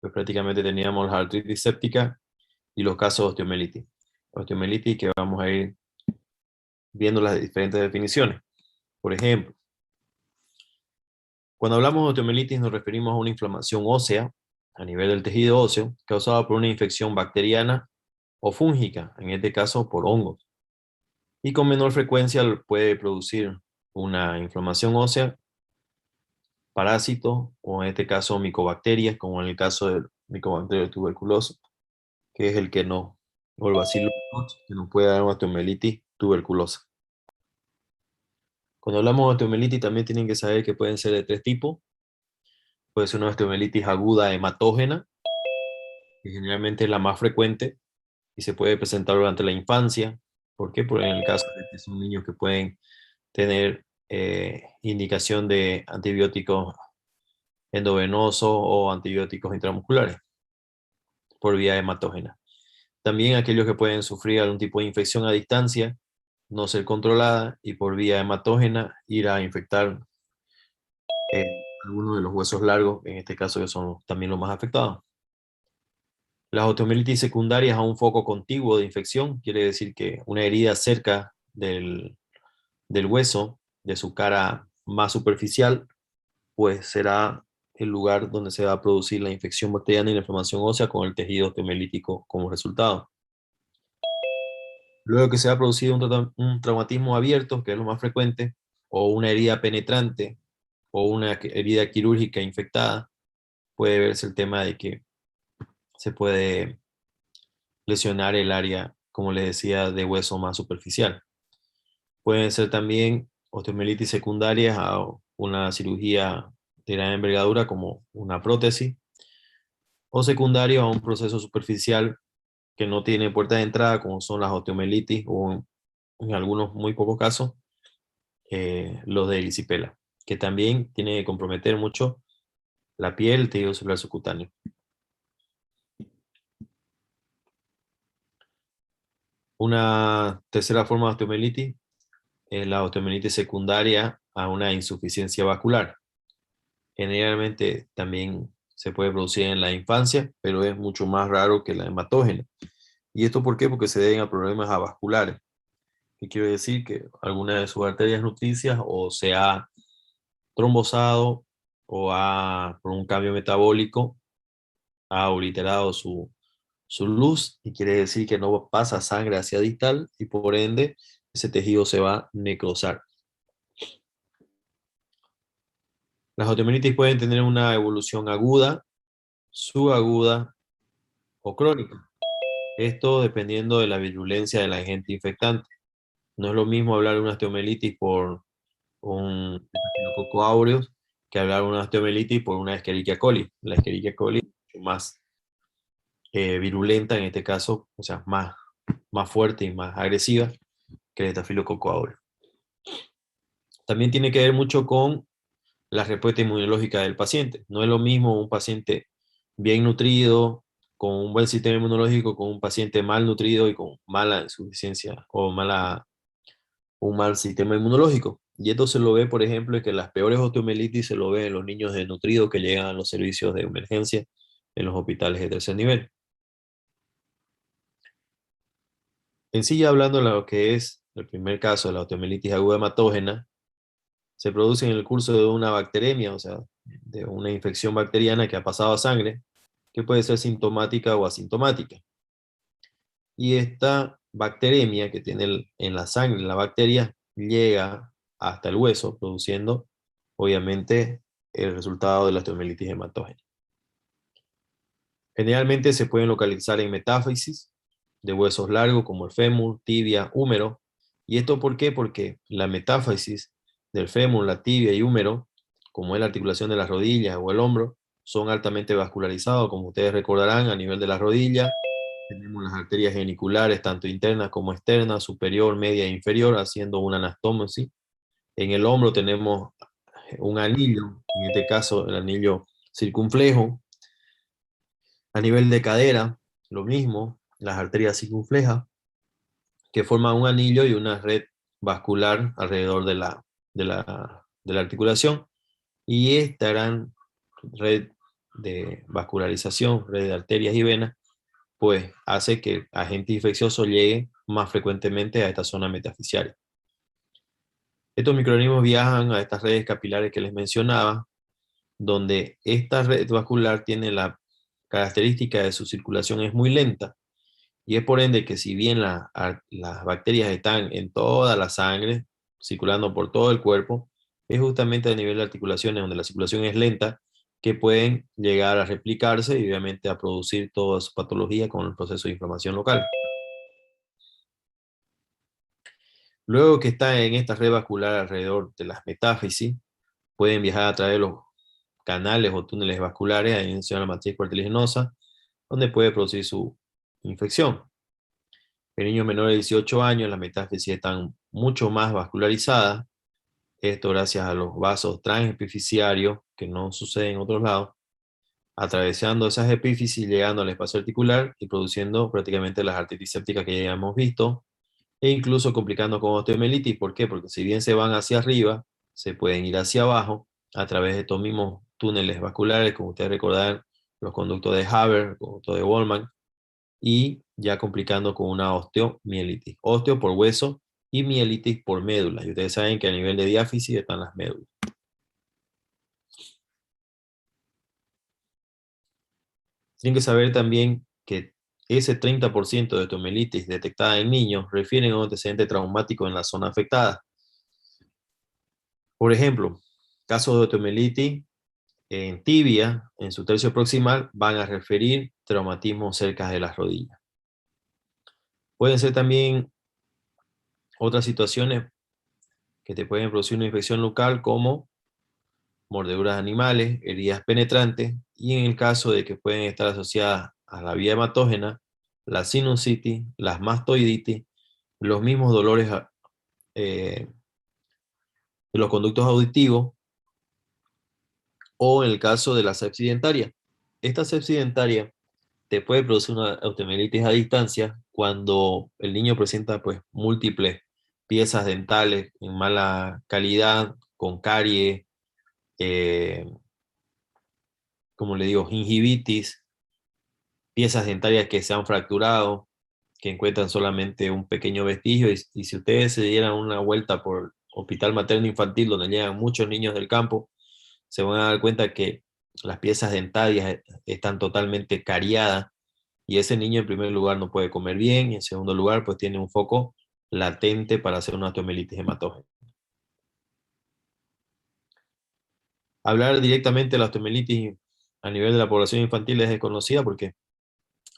pues prácticamente teníamos la artritis séptica y los casos de osteomielitis. Osteomielitis que vamos a ir viendo las diferentes definiciones. Por ejemplo, cuando hablamos de osteomielitis nos referimos a una inflamación ósea a nivel del tejido óseo causada por una infección bacteriana o fúngica, en este caso por hongos. Y con menor frecuencia puede producir una inflamación ósea, parásitos, o en este caso micobacterias, como en el caso del micobacterio tuberculoso, que es el que no, o el bacillus que nos puede dar una osteomielitis tuberculosa. Cuando hablamos de osteomielitis también tienen que saber que pueden ser de tres tipos. Puede ser una osteomielitis aguda hematógena, que generalmente es la más frecuente y se puede presentar durante la infancia. ¿Por qué? Porque en el caso de que son niños que pueden tener indicación de antibióticos endovenosos o antibióticos intramusculares por vía hematógena. También aquellos que pueden sufrir algún tipo de infección a distancia, no ser controlada y por vía hematógena ir a infectar algunos de los huesos largos, en este caso que son también los más afectados. Las osteomielitis secundarias a un foco contiguo de infección, quiere decir que una herida cerca del hueso, de su cara más superficial, pues será el lugar donde se va a producir la infección bacteriana y la inflamación ósea con el tejido osteomielítico como resultado. Luego que se ha producido un traumatismo abierto, que es lo más frecuente, o una herida penetrante, o una herida quirúrgica infectada, puede verse el tema de que se puede lesionar el área, como les decía, de hueso más superficial. Pueden ser también osteomielitis secundarias a una cirugía de gran envergadura como una prótesis, o secundario a un proceso superficial que no tiene puerta de entrada, como son las osteomielitis o en algunos muy pocos casos, los de erisipela, que también tiene que comprometer mucho la piel, el tejido celular subcutáneo. Una tercera forma de osteomielitis es la osteomielitis secundaria a una insuficiencia vascular. Generalmente también se puede producir en la infancia, pero es mucho más raro que la hematógena. ¿Y esto por qué? Porque se deben a problemas avasculares. ¿Qué quiere decir? Que alguna de sus arterias nutricias o se ha trombosado o por un cambio metabólico ha obliterado su luz y quiere decir que no pasa sangre hacia distal y por ende ese tejido se va a necrosar. Las osteomielitis pueden tener una evolución aguda, subaguda o crónica. Esto dependiendo de la virulencia del agente infectante. No es lo mismo hablar de una osteomielitis por un Staphylococcus aureus que hablar de una osteomielitis por una Escherichia coli. La Escherichia coli es mucho más virulenta en este caso, o sea, más fuerte y más agresiva que el Staphylococcus aureus. También tiene que ver mucho con la respuesta inmunológica del paciente. No es lo mismo un paciente bien nutrido, con un buen sistema inmunológico, con un paciente mal nutrido y con mala insuficiencia o un mal sistema inmunológico. Y esto se lo ve, por ejemplo, en que las peores osteomielitis se lo ve en los niños desnutridos que llegan a los servicios de emergencia en los hospitales de tercer nivel. En sí, ya hablando de lo que es el primer caso de la osteomielitis aguda hematógena, se produce en el curso de una bacteremia, o sea, de una infección bacteriana que ha pasado a sangre, que puede ser sintomática o asintomática. Y esta bacteremia que tiene en la sangre, la bacteria, llega hasta el hueso, produciendo, obviamente, el resultado de la osteomielitis hematógena. Generalmente se pueden localizar en metáfisis de huesos largos como el fémur, tibia, húmero. ¿Y esto por qué? Porque la metáfisis del fémur, la tibia y húmero, como es la articulación de las rodillas o el hombro, son altamente vascularizados, como ustedes recordarán, a nivel de las rodillas. Tenemos las arterias geniculares, tanto internas como externas, superior, media e inferior, haciendo una anastomosis. En el hombro tenemos un anillo, en este caso el anillo circunflejo. A nivel de cadera, lo mismo, las arterias circunflejas, que forman un anillo y una red vascular alrededor de la articulación. Y esta gran red de vascularización, red de arterias y venas, pues hace que el agente infeccioso llegue más frecuentemente a esta zona metafisiaria. Estos microorganismos viajan a estas redes capilares que les mencionaba, donde esta red vascular tiene la característica de su circulación es muy lenta, y es por ende que si bien las bacterias están en toda la sangre, circulando por todo el cuerpo, es justamente a nivel de articulaciones, donde la circulación es lenta, que pueden llegar a replicarse y obviamente a producir toda su patología con el proceso de inflamación local. Luego que está en esta red vascular alrededor de las metáfisis, pueden viajar a través de los canales o túneles vasculares a inicio de la matriz cartilaginosa, donde puede producir su infección. En niños menores de 18 años, las metáfisis están mucho más vascularizadas, esto gracias a los vasos transepifisiarios, que no sucede en otros lados, atravesando esas epífisis, llegando al espacio articular y produciendo prácticamente las artritis sépticas que ya hemos visto, e incluso complicando con osteomielitis. ¿Por qué? Porque si bien se van hacia arriba, se pueden ir hacia abajo a través de estos mismos túneles vasculares, como ustedes recordarán, los conductos de Haber, el conducto de Wolman, y ya complicando con una osteomielitis. Osteo por hueso y mielitis por médula. Y ustedes saben que a nivel de diáfisis están las médulas. Tienen que saber también que ese 30% de osteomielitis detectada en niños refieren a un antecedente traumático en la zona afectada. Por ejemplo, casos de osteomielitis en tibia, en su tercio proximal, van a referir traumatismo cerca de las rodillas. Pueden ser también otras situaciones que te pueden producir una infección local, como mordeduras animales, heridas penetrantes, y en el caso de que pueden estar asociadas a la vía hematógena, la sinusitis, las mastoiditis, los mismos dolores de los conductos auditivos, o en el caso de la sepsis dentaria. Esta sepsis dentaria te puede producir una osteomielitis a distancia cuando el niño presenta pues múltiples piezas dentales en mala calidad, con caries, eh, como le digo, gingivitis, piezas dentarias que se han fracturado, que encuentran solamente un pequeño vestigio, y si ustedes se dieran una vuelta por hospital materno infantil donde llegan muchos niños del campo, se van a dar cuenta que las piezas dentarias están totalmente cariadas, y ese niño en primer lugar no puede comer bien, y en segundo lugar pues tiene un foco latente para hacer una osteomielitis hematógena. Hablar directamente de la osteomielitis a nivel de la población infantil es desconocida, porque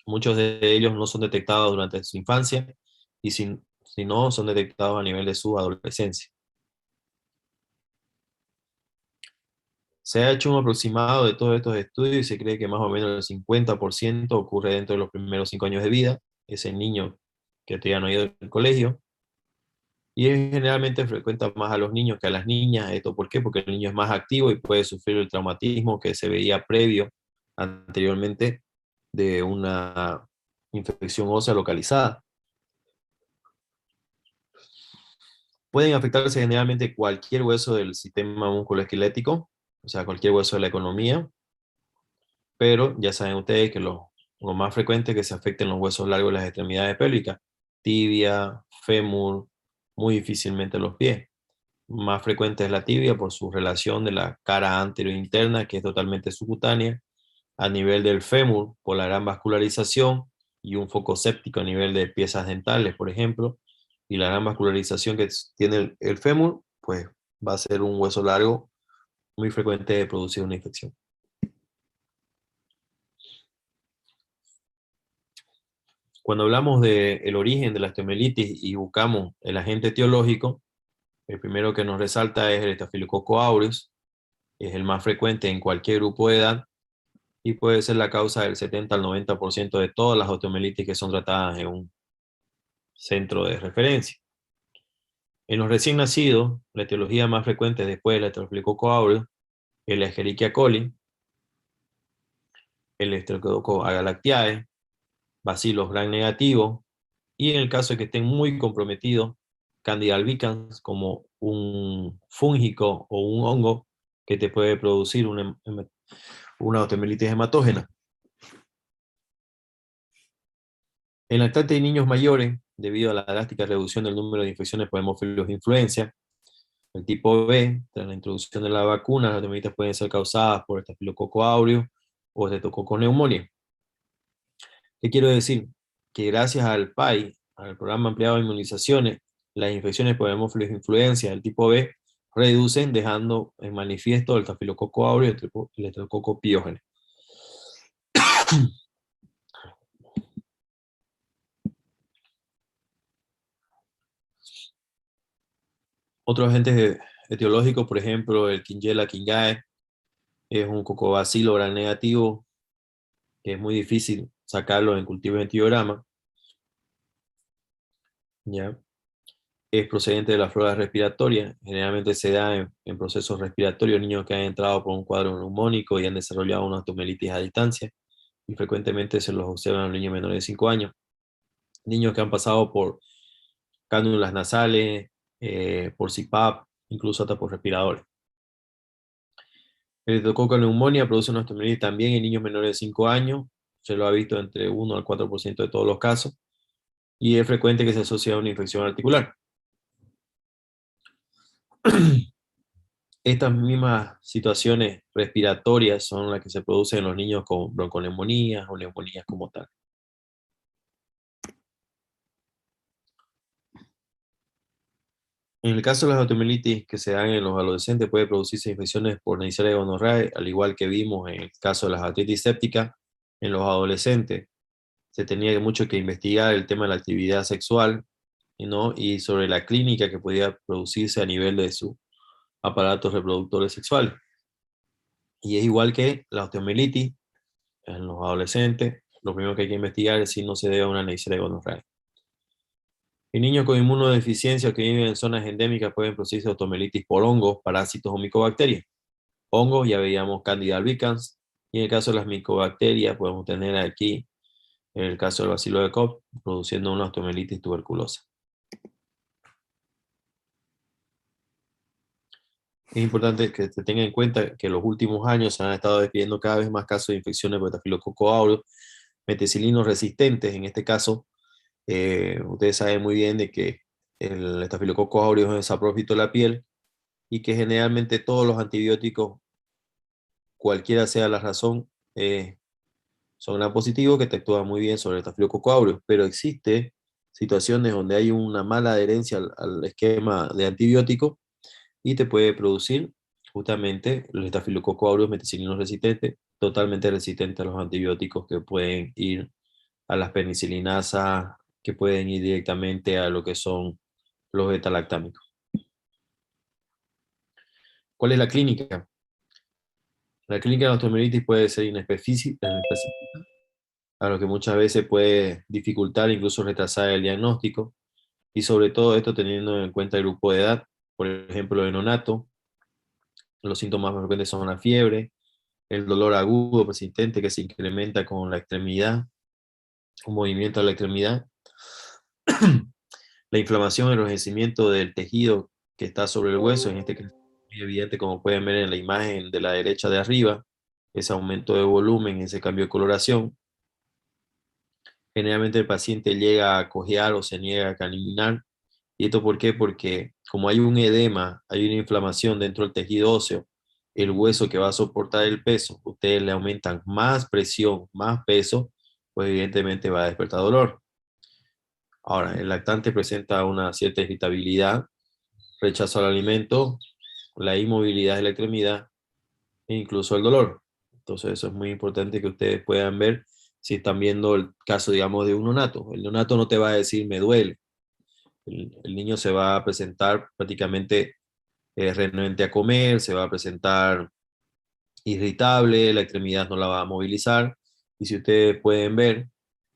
muchos de ellos no son detectados durante su infancia, y si no, son detectados a nivel de su adolescencia. Se ha hecho un aproximado de todos estos estudios y se cree que más o menos el 50% ocurre dentro de los primeros 5 años de vida, ese niño que todavía no ha ido al colegio, y generalmente frecuenta más a los niños que a las niñas. ¿Esto por qué? Porque el niño es más activo y puede sufrir el traumatismo que se veía previo anteriormente de una infección ósea localizada. Pueden afectarse generalmente cualquier hueso del sistema musculoesquelético, o sea, cualquier hueso de la economía, pero ya saben ustedes que lo más frecuente es que se afecten los huesos largos de las extremidades pélvicas, tibia, fémur, muy difícilmente los pies. Más frecuente es la tibia por su relación de la cara anterointerna, que es totalmente subcutánea, a nivel del fémur por la gran vascularización y un foco séptico a nivel de piezas dentales, por ejemplo, y la gran vascularización que tiene el fémur, pues va a ser un hueso largo muy frecuente de producir una infección. Cuando hablamos del origen de la osteomielitis y buscamos el agente etiológico, el primero que nos resalta es el Staphylococcus aureus, es el más frecuente en cualquier grupo de edad y puede ser la causa del 70 al 90% de todas las osteomielitis que son tratadas en un centro de referencia. En los recién nacidos, la etiología más frecuente después del Staphylococcus aureus es la Escherichia coli, el Streptococcus agalactiae, bacilos gram negativos, y en el caso de que estén muy comprometidos, Candida albicans, como un fúngico o un hongo que te puede producir una osteomielitis hematógena. En lactantes y niños mayores, debido a la drástica reducción del número de infecciones por hemófilos de influenza, el tipo B, tras la introducción de la vacuna, las osteomielitis pueden ser causadas por estafilococo aureus o Streptococcus pneumoniae. ¿Qué quiero decir? Que gracias al PAI, al Programa Ampliado de Inmunizaciones, las infecciones por hemófilos de influenza del tipo B reducen, dejando en manifiesto el estafilococo aureus y el Streptococcus pyogenes. Otros agentes etiológicos, por ejemplo, el Klebsiella kingiae, es un cocobacilo gram negativo, que es muy difícil sacarlo en cultivo de antibiograma, ¿ya? Es procedente de la flora respiratoria, generalmente se da en procesos respiratorios, niños que han entrado por un cuadro neumónico y han desarrollado una osteomielitis a distancia, y frecuentemente se los observan en los niños menores de 5 años. Niños que han pasado por cánulas nasales, por CPAP, incluso hasta por respiradores. El Streptococcus neumonía produce una osteomielitis también en niños menores de 5 años, se lo ha visto entre 1 al 4% de todos los casos, y es frecuente que se asocie a una infección articular. Estas mismas situaciones respiratorias son las que se producen en los niños con bronconeumonías o neumonías como tal. En el caso de las osteomielitis que se dan en los adolescentes, puede producirse infecciones por Neisseria gonorrhoeae, al igual que vimos en el caso de las artritis sépticas en los adolescentes. Se tenía mucho que investigar el tema de la actividad sexual, ¿no? Y sobre la clínica que podía producirse a nivel de sus aparatos reproductores sexuales. Y es igual que la osteomielitis en los adolescentes, lo primero que hay que investigar es si no se debe a una Neisseria gonorrhoeae. En niños con inmunodeficiencia que viven en zonas endémicas pueden producirse osteomielitis por hongos, parásitos o micobacterias. Hongos, ya veíamos Candida albicans, y en el caso de las micobacterias podemos tener aquí el caso del bacilo de Koch, produciendo una osteomielitis tuberculosa. Es importante que se tenga en cuenta que en los últimos años se han estado despidiendo cada vez más casos de infecciones por estafilococo aureus, meticilinos resistentes. En este caso, ustedes saben muy bien de que el estafilococo aureus es saprófito de la piel y que generalmente todos los antibióticos, cualquiera sea la razón, son gran positivos que te actúan muy bien sobre el estafilococo aureus, pero existe situaciones donde hay una mala adherencia al esquema de antibióticos y te puede producir justamente el estafilococo aureus meticilino resistente, totalmente resistente a los antibióticos que pueden ir a las penicilinasas, que pueden ir directamente a lo que son los beta-lactámicos. ¿Cuál es la clínica? La clínica de la osteomielitis puede ser inespecífica, a lo que muchas veces puede dificultar, incluso retrasar el diagnóstico, y sobre todo esto teniendo en cuenta el grupo de edad, por ejemplo, el neonato. Los síntomas más frecuentes son la fiebre, el dolor agudo persistente que se incrementa con la extremidad, un movimiento de la extremidad, la inflamación, el enrojecimiento del tejido que está sobre el hueso, en este caso es muy evidente como pueden ver en la imagen de la derecha de arriba, ese aumento de volumen, ese cambio de coloración. Generalmente el paciente llega a cojear o se niega a caminar. ¿Y esto por qué? Porque como hay un edema, hay una inflamación dentro del tejido óseo, el hueso que va a soportar el peso, ustedes le aumentan más presión, más peso, pues evidentemente va a despertar dolor. Ahora, el lactante presenta una cierta irritabilidad, rechazo al alimento, la inmovilidad de la extremidad e incluso el dolor. Entonces eso es muy importante que ustedes puedan ver si están viendo el caso, digamos, de un neonato. El neonato no te va a decir me duele. El niño se va a presentar prácticamente renuente a comer, se va a presentar irritable, la extremidad no la va a movilizar. Y si ustedes pueden ver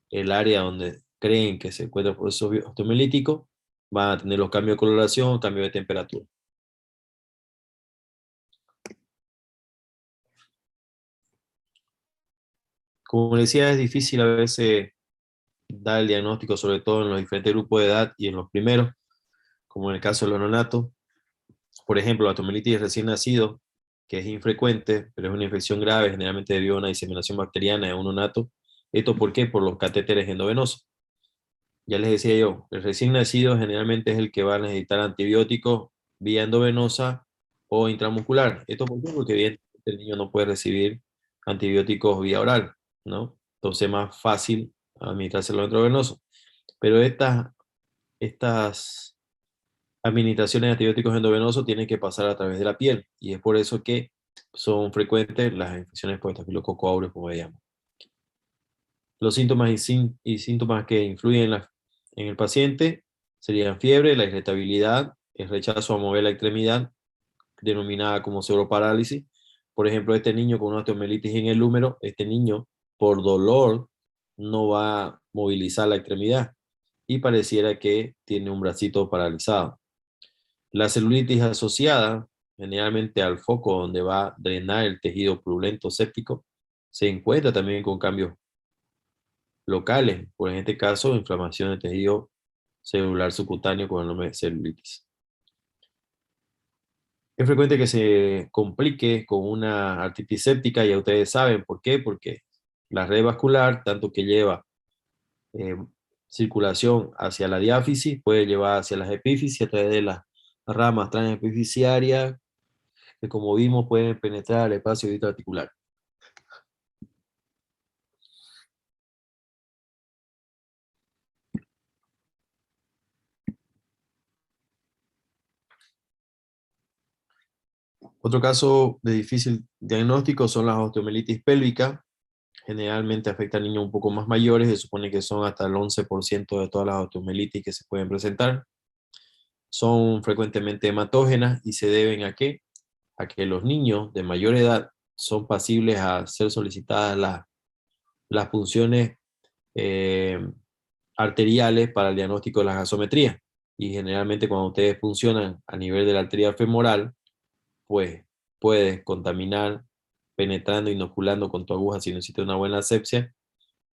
el área donde creen que se encuentra el proceso osteomielítico, van a tener los cambios de coloración, cambios de temperatura. Como les decía, es difícil a veces dar el diagnóstico, sobre todo en los diferentes grupos de edad y en los primeros, como en el caso de los neonatos. Por ejemplo, la osteomielitis recién nacido que es infrecuente, pero es una infección grave, generalmente debido a una diseminación bacteriana de un neonato. ¿Esto por qué? Por los catéteres endovenosos. Ya les decía yo, el recién nacido generalmente es el que va a necesitar antibióticos vía endovenosa o intramuscular. ¿Esto por qué? Porque evidentemente el niño no puede recibir antibióticos vía oral, ¿no? Entonces es más fácil administrárselo intravenoso. Pero estas administraciones de antibióticos endovenosos tienen que pasar a través de la piel y es por eso que son frecuentes las infecciones por estafilococo aureus, como veíamos. Los síntomas y síntomas que influyen en el paciente serían fiebre, la irritabilidad, el rechazo a mover la extremidad, denominada como pseudoparálisis. Por ejemplo, este niño con una osteomelitis en el húmero, este niño por dolor no va a movilizar la extremidad y pareciera que tiene un bracito paralizado. La celulitis asociada generalmente al foco donde va a drenar el tejido purulento séptico se encuentra también con cambios locales, por en este caso inflamación del tejido celular subcutáneo con el nombre de celulitis. Es frecuente que se complique con una artritis séptica, ya ustedes saben por qué, porque la red vascular, tanto que lleva eh, circulación hacia la diáfisis, puede llevar hacia las epífisis a través de las ramas transepificiarias, que como vimos pueden penetrar al espacio intraarticular. Otro caso de difícil diagnóstico son las osteomelitis pélvicas. Generalmente afecta a niños un poco más mayores, se supone que son hasta el 11% de todas las osteomelitis que se pueden presentar. Son frecuentemente hematógenas y se deben ¿a qué? A que los niños de mayor edad son pasibles a ser solicitadas las funciones eh, arteriales para el diagnóstico de la gasometría. Y generalmente cuando ustedes funcionan a nivel de la arteria femoral, pues puedes contaminar penetrando, inoculando con tu aguja si necesitas una buena asepsia,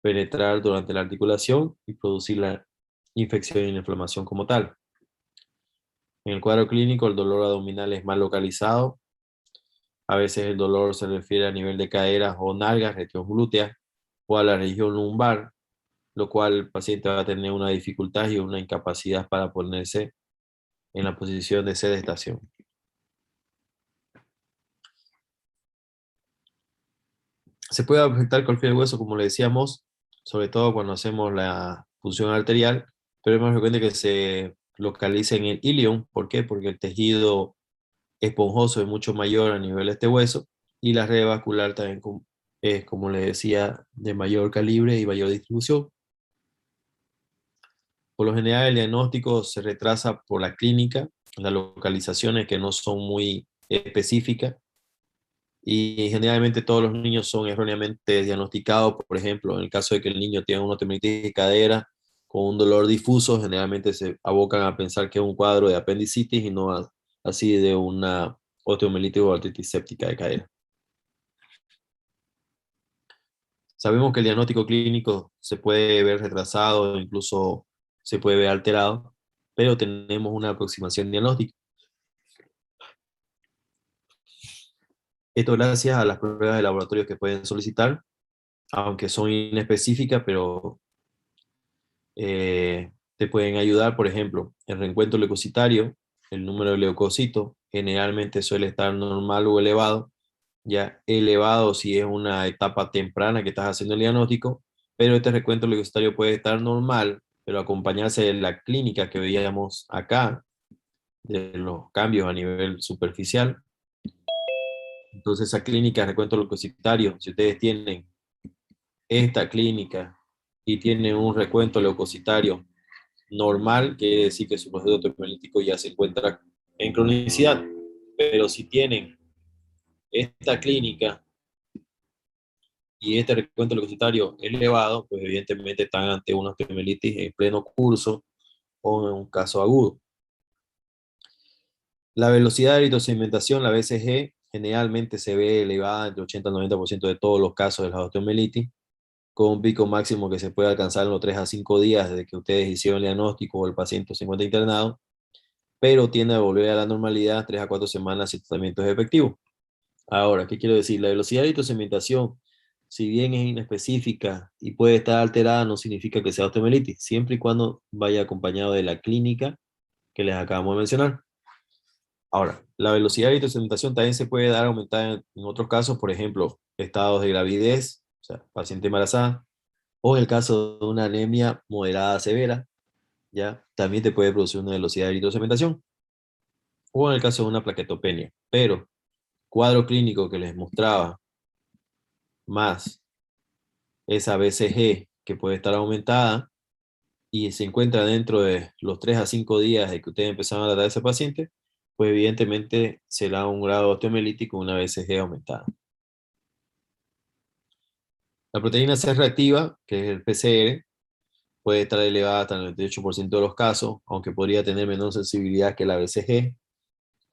penetrar durante la articulación y producir la infección y la inflamación como tal. En el cuadro clínico, el dolor abdominal es más localizado. A veces el dolor se refiere a nivel de caderas o nalgas, región glútea, o a la región lumbar, lo cual el paciente va a tener una dificultad y una incapacidad para ponerse en la posición de sedestación. Se puede afectar cualquier hueso, como le decíamos, sobre todo cuando hacemos la punción arterial, pero es más frecuente que se localice en el ilion. ¿Por qué? Porque el tejido esponjoso es mucho mayor a nivel de este hueso y la red vascular también es, como le decía, de mayor calibre y mayor distribución. Por lo general, el diagnóstico se retrasa por la clínica, las localizaciones que no son muy específicas y generalmente todos los niños son erróneamente diagnosticados. Por ejemplo, en el caso de que el niño tenga una osteomelitis de cadera con un dolor difuso, generalmente se abocan a pensar que es un cuadro de apendicitis y no así de una osteomelitis o artritis séptica de cadera. Sabemos que el diagnóstico clínico se puede ver retrasado, incluso se puede ver alterado, pero tenemos una aproximación diagnóstica. Esto gracias a las pruebas de laboratorio que pueden solicitar, aunque son inespecíficas, pero te pueden ayudar. Por ejemplo, el reencuentro leucocitario, el número de leucocitos, generalmente suele estar normal o elevado, ya elevado si es una etapa temprana que estás haciendo el diagnóstico, pero este recuento leucocitario puede estar normal, pero acompañarse de la clínica que veíamos acá, de los cambios a nivel superficial. Entonces esa clínica de recuento leucocitario, si ustedes tienen esta clínica y tienen un recuento leucocitario normal, quiere decir que su proceso terapéutico ya se encuentra en cronicidad. Pero si tienen esta clínica y este recuento leucocitario elevado, pues evidentemente están ante una osteomelitis en pleno curso o en un caso agudo. La velocidad de eritrosegmentación, la BCG, generalmente se ve elevada entre 80 y 90% de todos los casos de la osteomelitis, con un pico máximo que se puede alcanzar en los 3 a 5 días desde que ustedes hicieron el diagnóstico o el paciente se encuentra internado, pero tiende a volver a la normalidad 3 a 4 semanas si el tratamiento es efectivo. Ahora, ¿qué quiero decir? La velocidad de eritrocementación, si bien es inespecífica y puede estar alterada, no significa que sea osteomielitis, siempre y cuando vaya acompañado de la clínica que les acabamos de mencionar. Ahora, la velocidad de eritrocementación también se puede dar aumentada en otros casos, por ejemplo, estados de gravidez, o sea, paciente embarazada, o en el caso de una anemia moderada severa, ya también te puede producir una velocidad de eritrocementación, o en el caso de una plaquetopenia. Pero cuadro clínico que les mostraba, más esa BCG que puede estar aumentada y se encuentra dentro de los 3 a 5 días de que ustedes empezaron a tratar a ese paciente, pues evidentemente será un grado osteomielítico una BCG aumentada. La proteína C reactiva, que es el PCR, puede estar elevada hasta el 98% de los casos, aunque podría tener menor sensibilidad que la BCG,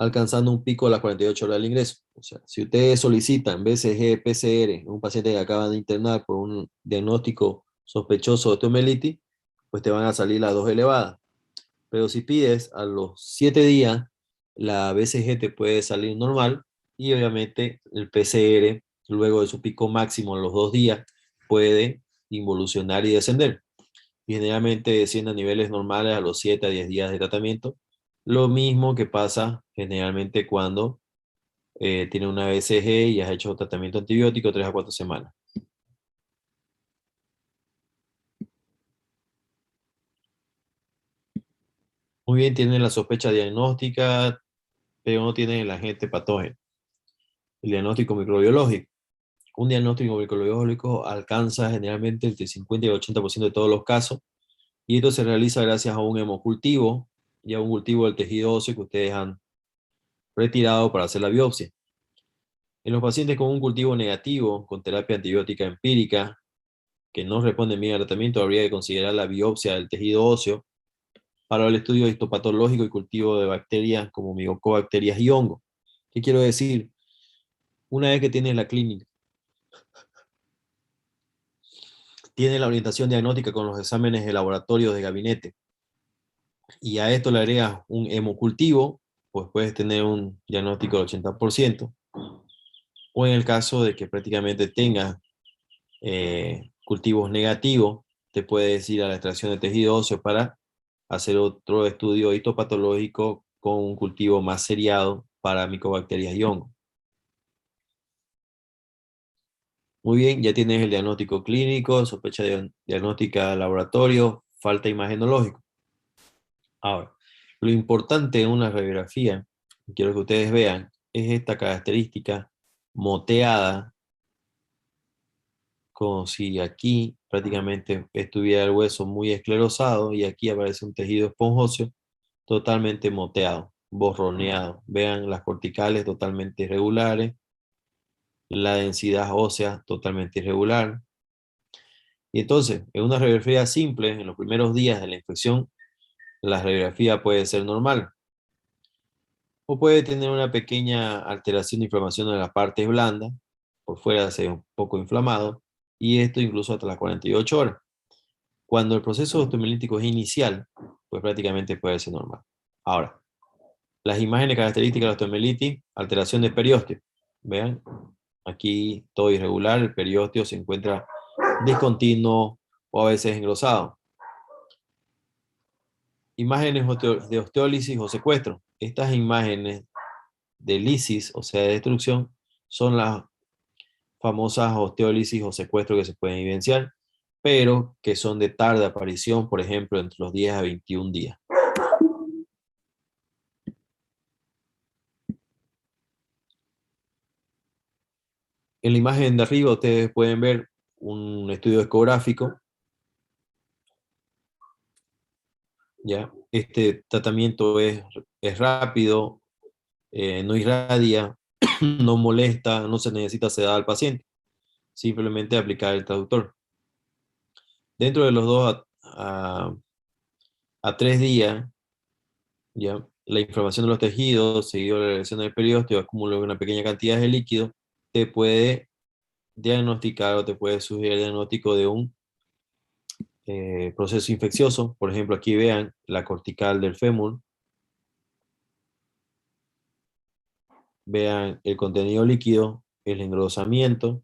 alcanzando un pico a las 48 horas del ingreso. O sea, si ustedes solicitan BCG, PCR en un paciente que acaban de internar por un diagnóstico sospechoso de osteomielitis, pues te van a salir las dos elevadas. Pero si pides a los 7 días, la BCG te puede salir normal y obviamente el PCR, luego de su pico máximo en los 2 días, puede involucionar y descender. Y generalmente desciende a niveles normales a los 7 a 10 días de tratamiento. Lo mismo que pasa generalmente cuando tiene una BCG y has hecho tratamiento antibiótico 3 a 4 semanas. Muy bien, tienen la sospecha diagnóstica, pero no tienen el agente patógeno. El diagnóstico microbiológico. Un diagnóstico microbiológico alcanza generalmente entre el 50 y el 80% de todos los casos, y esto se realiza gracias a un hemocultivo y a un cultivo del tejido óseo que ustedes han retirado para hacer la biopsia. En los pacientes con un cultivo negativo, con terapia antibiótica empírica, que no responden bien al tratamiento, habría que considerar la biopsia del tejido óseo para el estudio histopatológico y cultivo de bacterias como micobacterias y hongos. ¿Qué quiero decir? Una vez que tienes la clínica, tiene la orientación diagnóstica con los exámenes de laboratorio de gabinete, y a esto le agregas un hemocultivo, pues puedes tener un diagnóstico del 80%, o en el caso de que prácticamente tengas cultivos negativos, te puedes ir a la extracción de tejido óseo para hacer otro estudio histopatológico con un cultivo más seriado para micobacterias y hongos. Muy bien, ya tienes el diagnóstico clínico, sospecha diagnóstica de laboratorio, falta imagenológico. Ahora, lo importante en una radiografía, quiero que ustedes vean, es esta característica moteada, como si aquí prácticamente estuviera el hueso muy esclerosado y aquí aparece un tejido esponjoso totalmente moteado, borroneado. Vean las corticales totalmente irregulares, la densidad ósea totalmente irregular. Y entonces, en una radiografía simple, en los primeros días de la infección, la radiografía puede ser normal, o puede tener una pequeña alteración de inflamación en las partes blandas, por fuera se ve un poco inflamado, y esto incluso hasta las 48 horas. Cuando el proceso osteomielítico es inicial, pues prácticamente puede ser normal. Ahora, las imágenes características de la osteomielitis, alteración de periósteo. Vean, aquí todo irregular, el periósteo se encuentra discontinuo o a veces engrosado. Imágenes de osteólisis o secuestro. Estas imágenes de lisis, o sea, de destrucción, son las famosas osteólisis o secuestro que se pueden evidenciar, pero que son de tarde aparición, por ejemplo, entre los 10 a 21 días. En la imagen de arriba ustedes pueden ver un estudio ecográfico, ¿ya? Este tratamiento es rápido, no irradia, no molesta, no se necesita sedar al paciente, simplemente aplicar el traductor. Dentro de los 2 a 3 días, ¿ya? La inflamación de los tejidos, seguido de la lesión del periósteo, acúmulo de una pequeña cantidad de líquido, te puede diagnosticar o te puede sugerir el diagnóstico de un proceso infeccioso. Por ejemplo, aquí vean la cortical del fémur, vean el contenido líquido, el engrosamiento,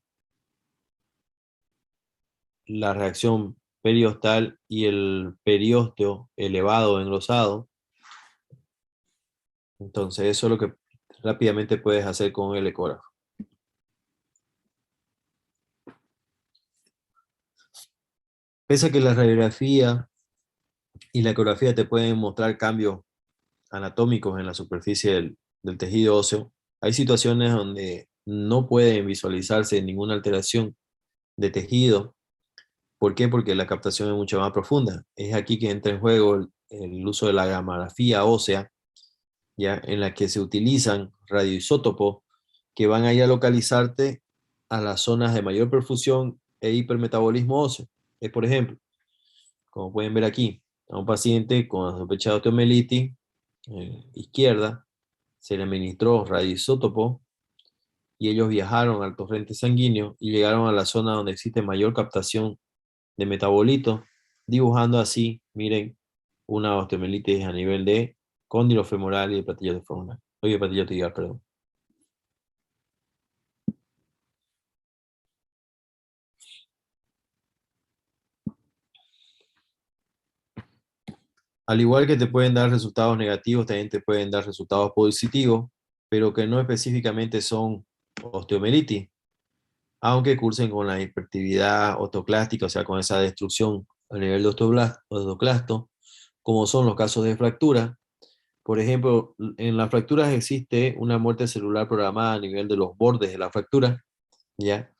la reacción periostal y el periósteo elevado o engrosado. Entonces eso es lo que rápidamente puedes hacer con el ecógrafo. Pese a que la radiografía y la ecografía te pueden mostrar cambios anatómicos en la superficie del tejido óseo, hay situaciones donde no pueden visualizarse ninguna alteración de tejido. ¿Por qué? Porque la captación es mucho más profunda. Es aquí que entra en juego el uso de la gamografía ósea, ya en la que se utilizan radioisótopos que van a ir a localizarte a las zonas de mayor perfusión e hipermetabolismo óseo. Por ejemplo, como pueden ver aquí, a un paciente con sospecha de osteomelitis izquierda, se le administró radioisótopo y ellos viajaron al torrente sanguíneo y llegaron a la zona donde existe mayor captación de metabolitos, dibujando así, miren, una osteomelitis a nivel de cóndilo femoral y de platillo femoral. Oye, platillo tibial, perdón. Al igual que te pueden dar resultados negativos, también te pueden dar resultados positivos, pero que no específicamente son osteomelitis, aunque cursen con la hiperactividad osteoclástica, o sea, con esa destrucción a nivel de osteoclasto, como son los casos de fractura. Por ejemplo, en las fracturas existe una muerte celular programada a nivel de los bordes de la fractura, ¿ya?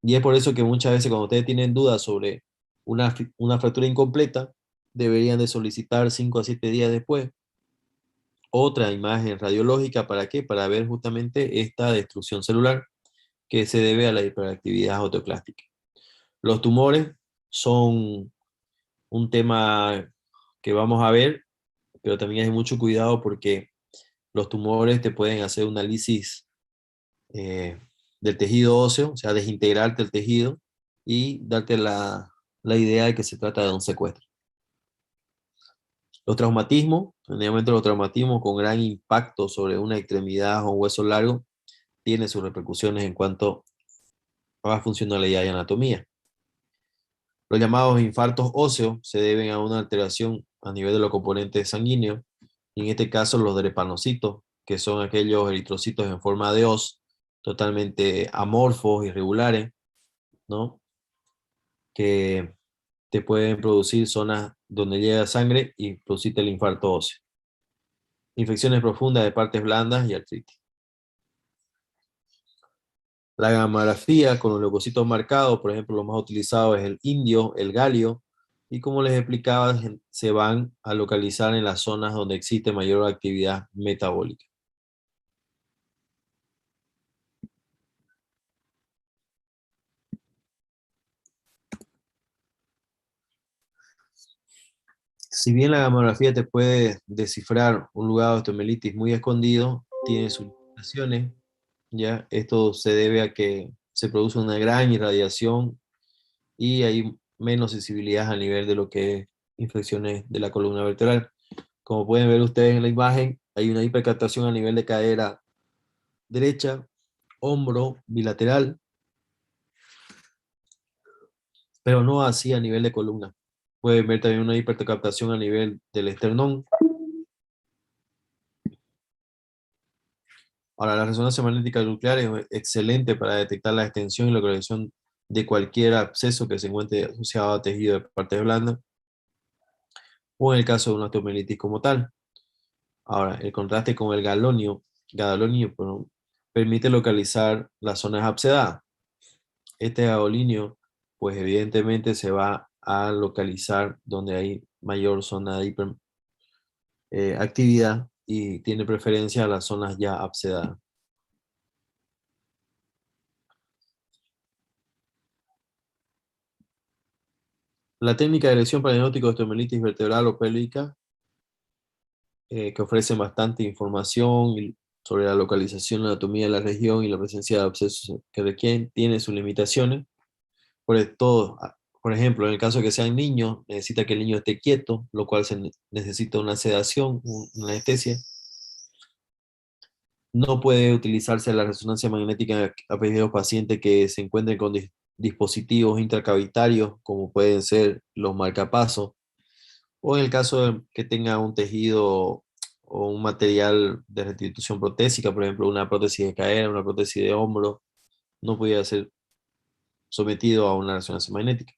Y es por eso que muchas veces cuando ustedes tienen dudas sobre una fractura incompleta, deberían de solicitar 5 a 7 días después otra imagen radiológica. ¿Para qué? Para ver justamente esta destrucción celular que se debe a la hiperactividad autoclástica. Los tumores son un tema que vamos a ver, pero también hay mucho cuidado porque los tumores te pueden hacer un análisis eh, del tejido óseo, o sea, desintegrarte el tejido y darte la idea de que se trata de un secuestro. Los traumatismos, generalmente los traumatismos con gran impacto sobre una extremidad o un hueso largo, tienen sus repercusiones en cuanto a funcionalidad y anatomía. Los llamados infartos óseos se deben a una alteración a nivel de los componentes sanguíneos, y en este caso los drepanocitos, que son aquellos eritrocitos en forma de hoz, totalmente amorfos, irregulares, ¿no? Que te pueden producir zonas donde llega sangre y producirte el infarto óseo. Infecciones profundas de partes blandas y artritis. La gamografía con los leucocitos marcados, por ejemplo, lo más utilizado es el indio, el galio, y como les explicaba, se van a localizar en las zonas donde existe mayor actividad metabólica. Si bien la gamografía te puede descifrar un lugar de osteomelitis muy escondido, tiene sus limitaciones, ¿ya? Esto se debe a que se produce una gran irradiación y hay menos sensibilidad a nivel de lo que es infecciones de la columna vertebral. Como pueden ver ustedes en la imagen, hay una hipercaptación a nivel de cadera derecha, hombro bilateral, pero no así a nivel de columna. Pueden ver también una hipercaptación a nivel del esternón. Ahora, la resonancia magnética nuclear es excelente para detectar la extensión y localización de cualquier absceso que se encuentre asociado a tejido de partes blandas, o en el caso de una osteomelitis como tal. Ahora, el contraste con el gadolonio, perdón, permite localizar las zonas abscedadas. Este gadolinio, pues evidentemente se va a localizar donde hay mayor zona de hiperactividad y tiene preferencia a las zonas ya abscedadas. La técnica de elección para diagnóstico de osteomelitis vertebral o pélvica, que ofrece bastante información sobre la localización, la anatomía de la región y la presencia de abscesos que requieren, tiene sus limitaciones. Por ejemplo, en el caso de que sean niños, necesita que el niño esté quieto, lo cual necesita una sedación, una anestesia. No puede utilizarse la resonancia magnética a aquellos pacientes que se encuentren con dispositivos intracavitarios, como pueden ser los marcapasos, o en el caso de que tenga un tejido o un material de restitución protésica, por ejemplo, una prótesis de cadera, una prótesis de hombro, no podía ser sometido a una resonancia magnética.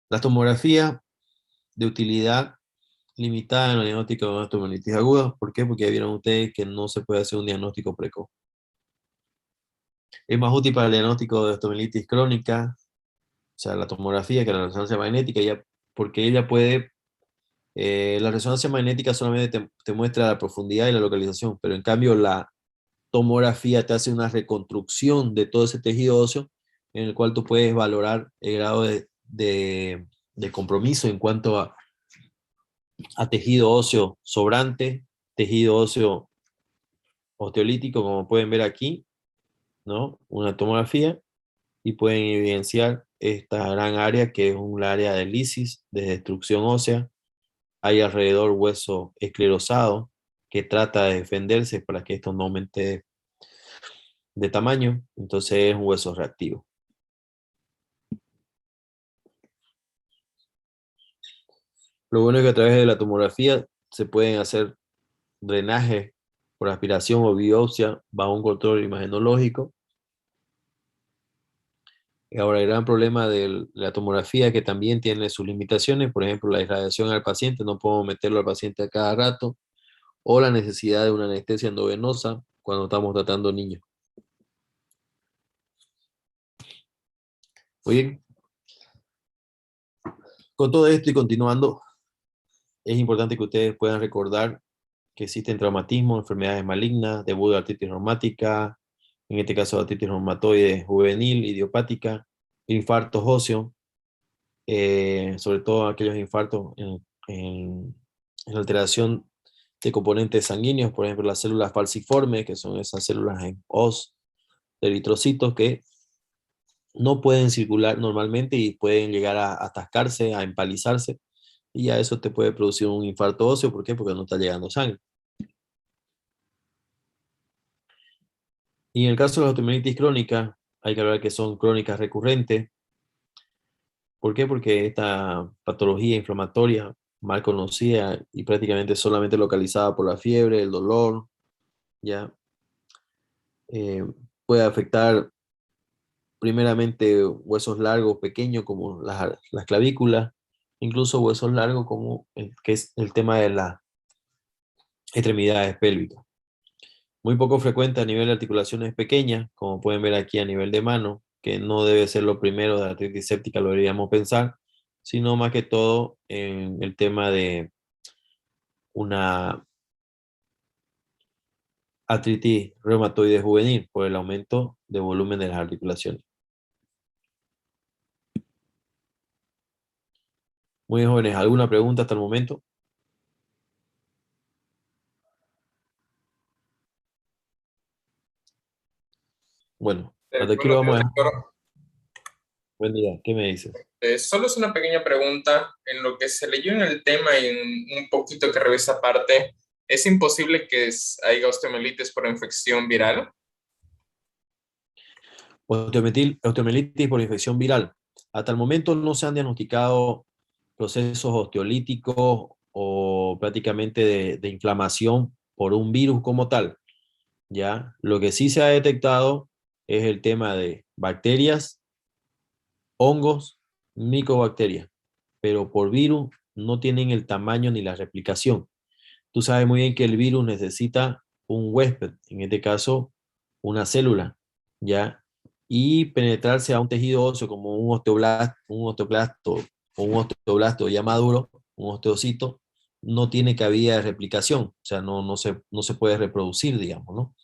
La tomografía de utilidad limitada en el diagnóstico de osteomielitis aguda. ¿Por qué? Porque ya vieron ustedes que no se puede hacer un diagnóstico precoz. Es más útil para el diagnóstico de osteomielitis crónica, o sea, la tomografía, que la resonancia magnética, ya, porque ella puede, la resonancia magnética solamente te muestra la profundidad y la localización, pero en cambio la tomografía te hace una reconstrucción de todo ese tejido óseo en el cual tú puedes valorar el grado de compromiso en cuanto a tejido óseo sobrante, tejido óseo osteolítico, como pueden ver aquí, ¿no? Una tomografía, y pueden evidenciar esta gran área que es un área de lisis, de destrucción ósea. Hay alrededor hueso esclerosado que trata de defenderse para que esto no aumente de tamaño, entonces es un hueso reactivo. Lo bueno es que a través de la tomografía se pueden hacer drenajes por aspiración o biopsia bajo un control imagenológico. Ahora, el gran problema de la tomografía es que también tiene sus limitaciones, por ejemplo, la irradiación al paciente, no podemos meterlo al paciente a cada rato, o la necesidad de una anestesia endovenosa cuando estamos tratando niños. Muy bien, con todo esto y continuando, es importante que ustedes puedan recordar que existen traumatismos, enfermedades malignas, debut de artritis reumática, en este caso artritis reumatoide juvenil, idiopática, infartos óseos, sobre todo aquellos infartos en alteración de componentes sanguíneos, por ejemplo, las células falciformes, que son esas células en os de eritrocitos que no pueden circular normalmente y pueden llegar a atascarse, a empalizarse, y ya eso te puede producir un infarto óseo. ¿Por qué? Porque no está llegando sangre. Y en el caso de la osteomielitis crónica, hay que hablar que son crónicas recurrentes. ¿Por qué? Porque esta patología inflamatoria mal conocida y prácticamente solamente localizada por la fiebre, el dolor, ya eh, puede afectar primeramente huesos largos pequeños como las clavículas, incluso huesos largos como que es el tema de las extremidades pélvicas. Muy poco frecuente a nivel de articulaciones pequeñas, como pueden ver aquí a nivel de mano, que no debe ser lo primero de la artritis séptica, lo deberíamos pensar, sino más que todo en el tema de una artritis reumatoide juvenil por el aumento de volumen de las articulaciones. Muy jóvenes, ¿alguna pregunta hasta el momento? Bueno, hasta aquí lo Buenos vamos días, a dejar. doctor. Buen día, ¿qué me dices? Solo es una pequeña pregunta. En lo que se leyó en el tema y en un poquito que revisa aparte, ¿es imposible que haya osteomielitis por infección viral? Osteomielitis por infección viral. Hasta el momento no se han diagnosticado procesos osteolíticos o prácticamente de inflamación por un virus como tal, ¿ya? Lo que sí se ha detectado es el tema de bacterias, hongos, micobacterias, pero por virus no tienen el tamaño ni la replicación. Tú sabes muy bien que el virus necesita un huésped, en este caso una célula, ¿ya? Y penetrarse a un tejido óseo como un osteoblasto o un osteoblasto ya maduro, un osteocito, no tiene cabida de replicación, o sea, no se puede reproducir, digamos, ¿no?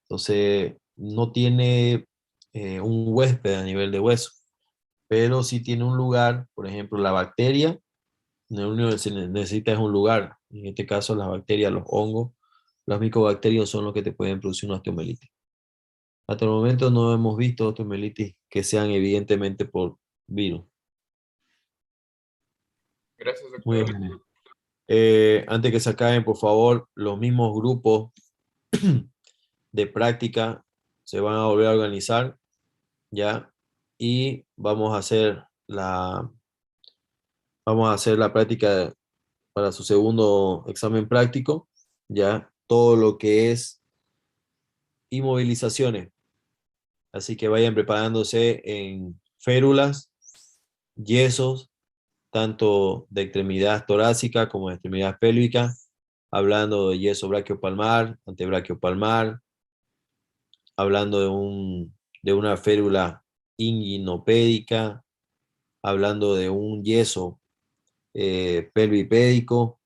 Entonces, no tiene un huésped a nivel de hueso, pero sí tiene un lugar, por ejemplo, la bacteria, lo único que se necesita es un lugar, en este caso las bacterias, los hongos, los micobacterios son los que te pueden producir una osteomielitis. Hasta el momento no hemos visto osteomielitis que sean evidentemente por virus. Gracias, Muy doctor. bien. Antes que se acaben, por favor, los mismos grupos de práctica se van a volver a organizar, ¿ya? Y vamos a hacer la práctica para su segundo examen práctico, ¿ya? Todo lo que es inmovilizaciones. Así que vayan preparándose en férulas, yesos, tanto de extremidad torácica como de extremidad pélvica, hablando de yeso braquiopalmar, antebraquiopalmar, hablando de una férula inguinopédica, hablando de un yeso pelvipédico,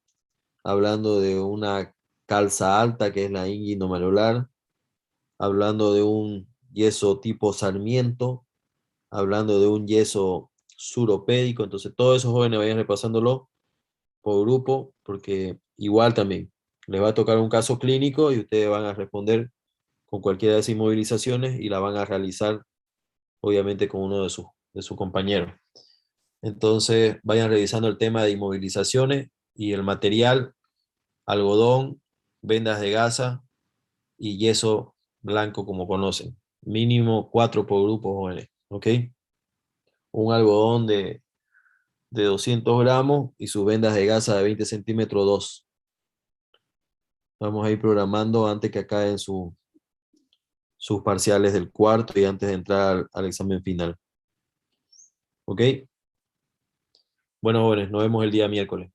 hablando de una calza alta que es la inguinomalular, hablando de un yeso tipo Sarmiento, hablando de un yeso suropédico. Entonces, todos esos jóvenes vayan repasándolo por grupo, porque igual también les va a tocar un caso clínico y ustedes van a responder con cualquiera de esas inmovilizaciones y la van a realizar, obviamente, con uno de sus compañeros. Entonces, vayan revisando el tema de inmovilizaciones y el material, algodón, vendas de gasa y yeso blanco, como conocen. Mínimo 4 por grupo, jóvenes, ¿ok? Un algodón de 200 gramos y sus vendas de gasa de 20 centímetros, 2. Vamos a ir programando antes que acaben sus parciales del cuarto y antes de entrar al examen final. ¿Ok? Bueno, jóvenes, nos vemos el día miércoles.